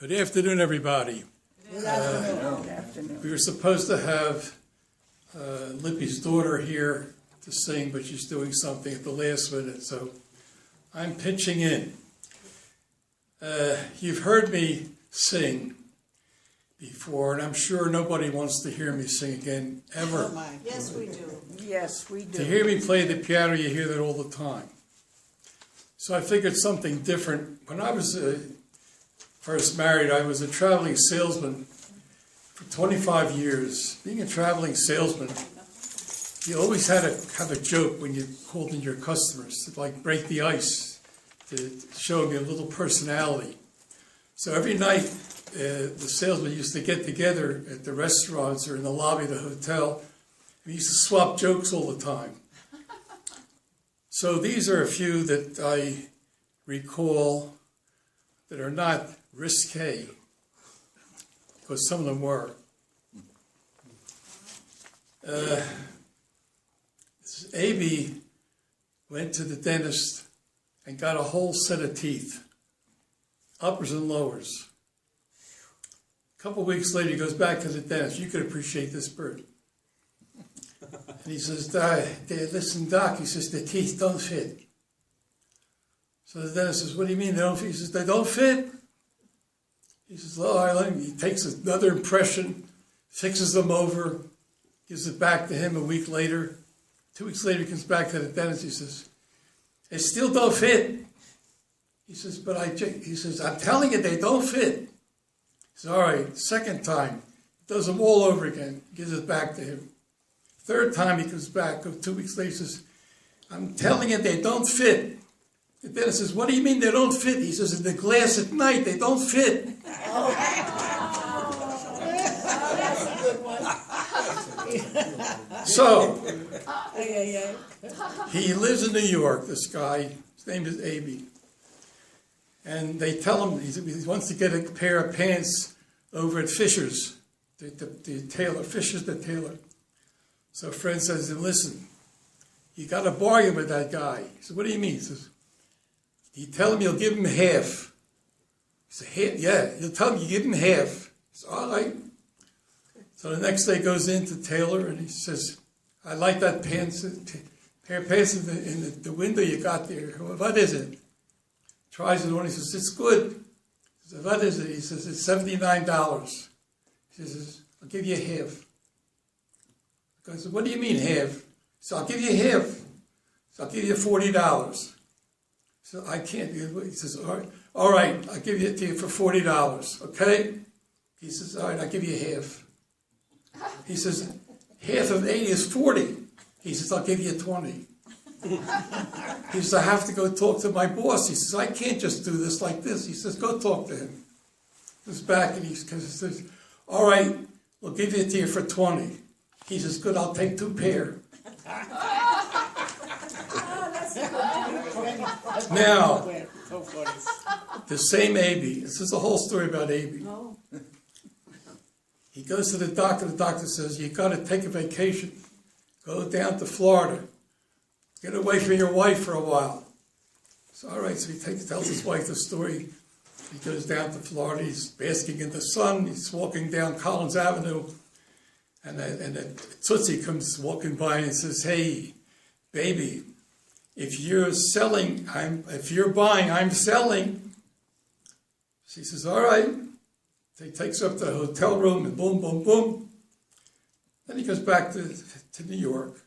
Good afternoon, everybody. Good afternoon. Good afternoon. We were supposed to have Lippy's daughter here to sing, but she's doing something at the last minute, so I'm pitching in. You've heard me sing before, and I'm sure nobody wants to hear me sing again, ever. Yes, we do. Yes, we do. To hear me play the piano, you hear that all the time. So I figured something different. When I was first married, I was a traveling salesman for 25 years. Being a traveling salesman, you always had to have a joke when you called in your customers, to like break the ice, to show them a little personality. So every night, the salesmen used to get together at the restaurants or in the lobby of the hotel. We used to swap jokes all the time. So these are a few that I recall that are not risque, because some of them were. A.B. went to the dentist and got a whole set of teeth, uppers and lowers. A couple weeks later, he goes back to the dentist. You could appreciate this bird. And he says, listen, Doc, he says, the teeth don't fit. So the dentist says, what do you mean they don't fit? He says, they don't fit. He says, all right, he takes another impression, fixes them over, gives it back to him a week later. 2 weeks later, he comes back to the dentist. He says, they still don't fit. He says, he says, I'm telling you, they don't fit. He says, all right, second time, does them all over again, gives it back to him. Third time he comes back, 2 weeks later, he says, I'm telling you, they don't fit. The dentist says, what do you mean they don't fit? He says, in the glass at night, they don't fit. So, he lives in New York, this guy. His name is A.B. And they tell him he wants to get a pair of pants over at Fisher's, the tailor, Fisher's the tailor. So a friend says to him, listen, you got to bargain with that guy. He said, what do you mean? He says, you tell him you'll give him half. He said, half? Yeah, you'll tell him you give him half. He said, all right. So the next day goes into Taylor and he says, I like that pants, pair of pants in the window you got there. What is it? Tries it on, he says, it's good. He says, what is it? He says, it's $79. He says, I'll give you half. I said, what do you mean half? He said, I'll give you half. So I'll give you $40. So I can't. He says, all right, I'll give it to you for $40, okay? He says, all right, I'll give you half. He says, half of 80 is 40. He says, I'll give you 20. He says, I have to go talk to my boss. He says, I can't just do this like this. He says, go talk to him. He goes back and he says, all right, we'll give it to you for 20. He says, good, I'll take 2 pair. Now, the same A.B. This is the whole story about A.B. He goes to the doctor says, you got to take a vacation. Go down to Florida. Get away from your wife for a while. So, all right, so he tells his wife the story. He goes down to Florida. He's basking in the sun. He's walking down Collins Avenue. And a Tootsie comes walking by and says, hey, baby, if you're buying, I'm selling. She says, all right. So he takes her up to the hotel room and boom, boom, boom. Then he goes back to New York.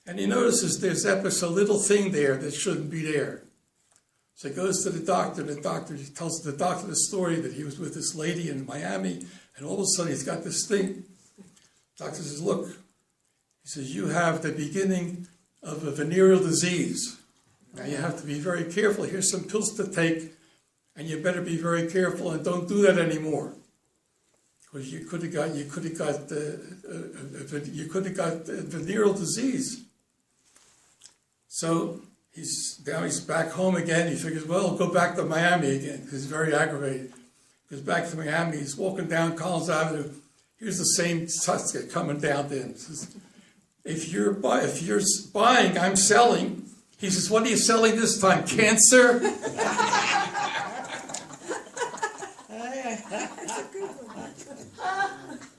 And he notices there's a little thing there that shouldn't be there. So he goes to the doctor. He tells the doctor the story that he was with this lady in Miami. And all of a sudden he's got this thing. The doctor says, look, he says, you have the beginning of a venereal disease. Now you have to be very careful. Here's some pills to take, and you better be very careful and don't do that anymore. Because you could have got venereal disease. So he's back home again. He figures, well, I'll go back to Miami again. He's very aggravated. He goes back to Miami. He's walking down Collins Avenue. Here's the same suspect coming down to him. Says, if you're buying, I'm selling. He says, what are you selling this time? Cancer?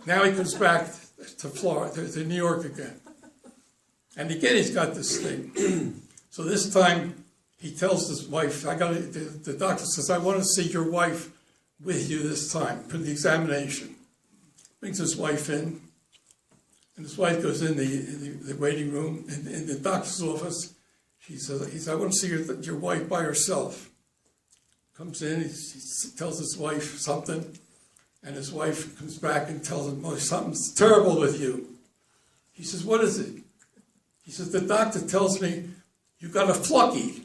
Now he comes back to Florida, to New York again. And again, he's got this thing. So this time, he tells his wife, the doctor says, I want to see your wife with you this time for the examination. Brings his wife in, and his wife goes in the waiting room, in the doctor's office. He says, I want to see your wife by herself. Comes in, he tells his wife something, and his wife comes back and tells him, oh, something's terrible with you. He says, what is it? He says, the doctor tells me you got a flucky.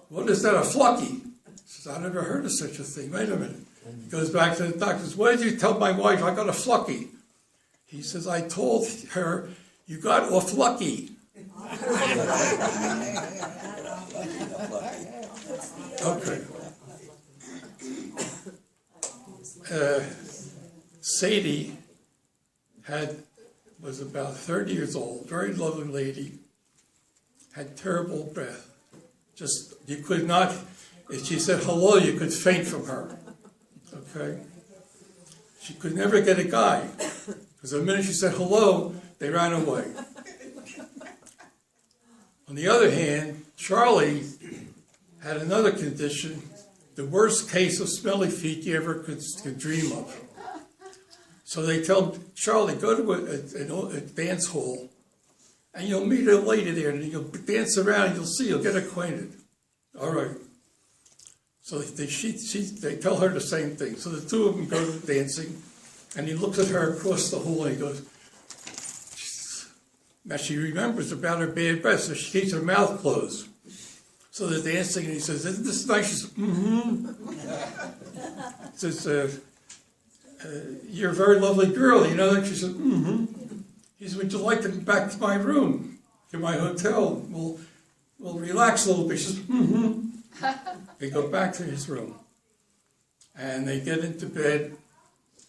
What is that, a flucky? He says, I never heard of such a thing. Wait a minute. He goes back to the doctor. Says, what did you tell my wife? I got a flucky. He says, I told her you got off lucky. Okay. Sadie was about 30 years old, very lovely lady, had terrible breath. Just, you could not, if she said hello, you could faint from her. Okay? She could never get a guy, because the minute she said hello, they ran away. On the other hand, Charlie had another condition, the worst case of smelly feet you ever could dream of. So they tell him, Charlie, go to a dance hall, and you'll meet a lady there, and you'll dance around, and you'll see, you'll get acquainted. All right. So they tell her the same thing. So the two of them go to dancing, and he looks at her across the hall, and he goes, now she remembers about her bad breath, so she keeps her mouth closed. So they're dancing, and he says, isn't this nice? She says, He says, you're a very lovely girl, you know that? She said, He said, would you like to come back to my room, to my hotel? We'll relax a little bit. She says, They go back to his room, and they get into bed,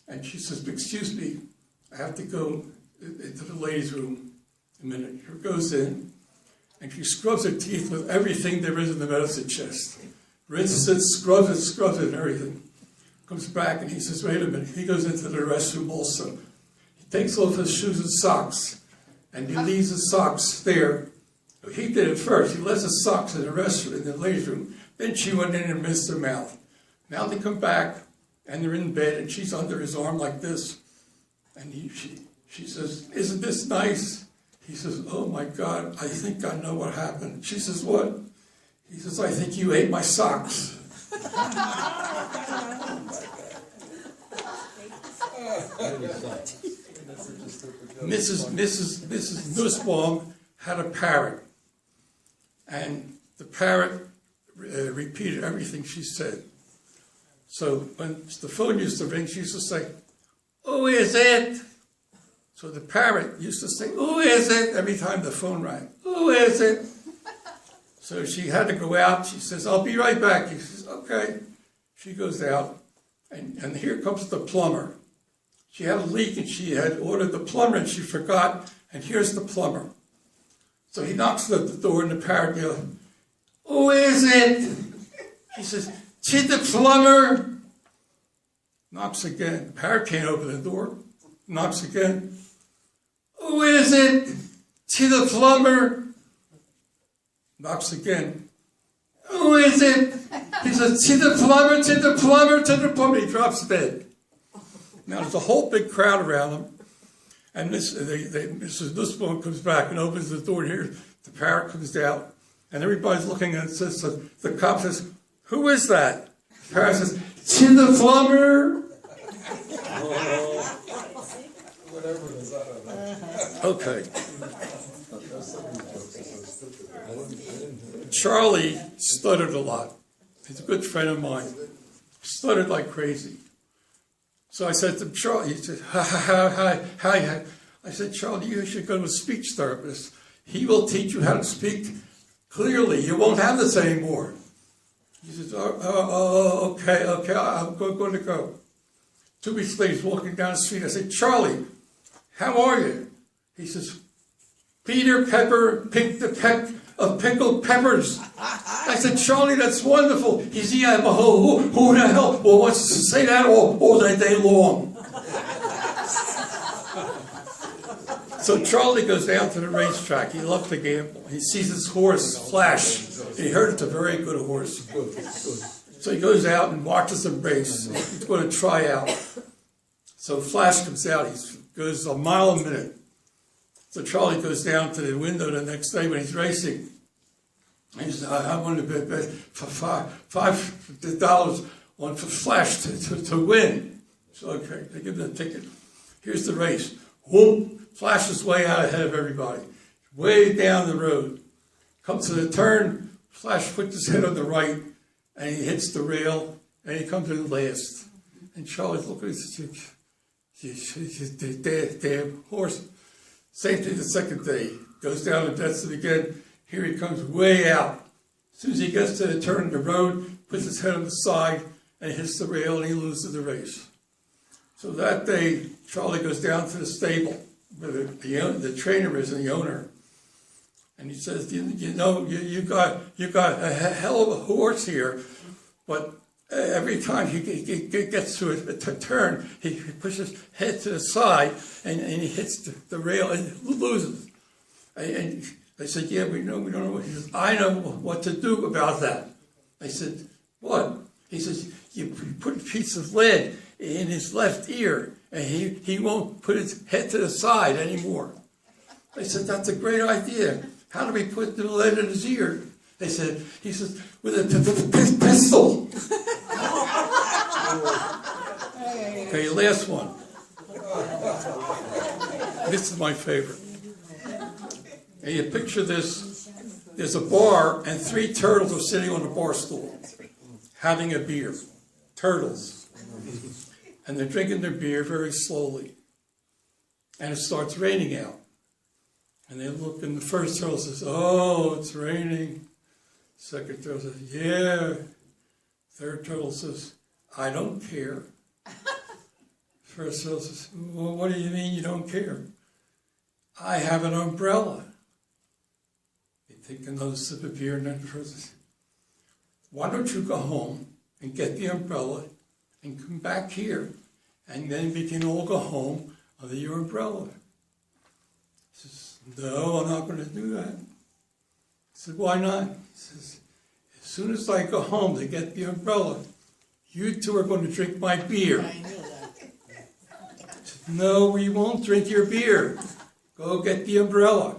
and she says, excuse me, I have to go into the ladies' room a minute. She goes in, and she scrubs her teeth with everything there is in the medicine chest. Rinses it, scrubs it, and everything. Comes back, and he says, wait a minute. He goes into the restroom also. He takes off his shoes and socks, and he leaves his socks there. He did it first. He left his socks in the restroom, in the ladies' room. Then she went in and rinsed her mouth. Now they come back, and they're in bed, and she's under his arm like this. And she says, isn't this nice? He says, oh my God, I think I know what happened. She says, what? He says, I think you ate my socks. Mrs. Nussbaum had a parrot, and the parrot repeated everything she said. So when the phone used to ring, she used to say, who is it? So the parrot used to say, who is it? Every time the phone rang, who is it? So she had to go out. She says, I'll be right back. He says, okay. She goes out, and here comes the plumber. She had a leak, and she had ordered the plumber, and she forgot, and here's the plumber. So he knocks at the door, and the parrot goes, who is it? He says, to the plumber. Knocks again. The parrot can't open the door. Knocks again. Who is it? To the plumber. Knocks again. Who is it? He says, to the plumber, to the plumber, to the plumber. He drops dead. Now there's a whole big crowd around him. And Mrs. Nussbaum comes back and opens the door, and here the parrot comes out. And everybody's looking, and says, so the cop says, who is that? The parrot says, to the plumber. Okay. Charlie stuttered a lot. He's a good friend of mine. Stuttered like crazy. So I said to Charlie, he said, hi. I said, Charlie, you should go to a speech therapist. He will teach you how to speak clearly. You won't have this anymore. He says, okay, I'm going to go. 2 weeks later, he's walking down the street. I said, Charlie, how are you? He says, Peter Pepper picked the peck of pickled peppers. I said, Charlie, that's wonderful. He said, yeah, but who the hell wants to say that all day long? So Charlie goes down to the racetrack. He loved to gamble. He sees his horse Flash. He heard it's a very good horse. So he goes out and watches him race. He's going to try out. So Flash comes out. He goes a mile a minute. So Charlie goes down to the window the next day when he's racing. He says, I want to bet for $5 on for Flash to win. So okay, they give him the ticket. Here's the race. Whoop! Flash is way out ahead of everybody. Way down the road. Comes to the turn, Flash puts his head on the right, and he hits the rail, and he comes in last. And Charlie's looking at his damn horse. Same thing the second day. Goes down and bets it again. Here he comes way out. As soon as he gets to the turn of the road, puts his head on the side, and hits the rail, and he loses the race. So that day, Charlie goes down to the stable where the trainer is and the owner. And he says, you got a hell of a horse here, but every time he gets to a turn, he pushes his head to the side and he hits the rail and loses. And they said, yeah, we don't know what. He says, I know what to do about that. I said, what? He says, you put a piece of lead in his left ear, and he won't put his head to the side anymore. I said, that's a great idea. How do we put the lead in his ear? He says, with a pistol. Okay, last one. This is my favorite. And you picture this, there's a bar, and 3 turtles are sitting on a bar stool, having a beer. Turtles. And they're drinking their beer very slowly. And it starts raining out. And they look, and the first turtle says, oh, it's raining. Second turtle says, yeah. Third turtle says, I don't care. First turtle says, well, what do you mean you don't care? I have an umbrella. They take another sip of beer, and then the first says, why don't you go home and get the umbrella and come back here, and then we can all go home under your umbrella. He says, no, I'm not going to do that. He said, why not? He says, as soon as I go home to get the umbrella, you two are going to drink my beer. I knew that. He said, no, we won't drink your beer. Go get the umbrella.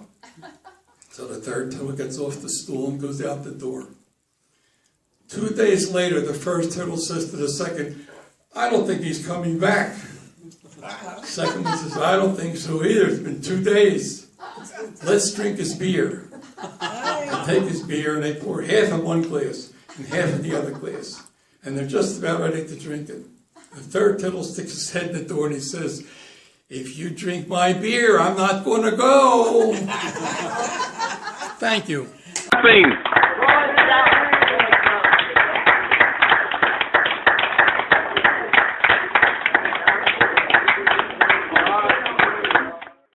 So the third turtle gets off the stool and goes out the door. 2 days later, the first turtle says to the second, I don't think he's coming back. Second one says, I don't think so either. It's been 2 days. Let's drink his beer. They take his beer and they pour half in one glass and half in the other glass. And they're just about ready to drink it. The third turtle sticks his head in the door and he says, if you drink my beer, I'm not going to go. Thank you.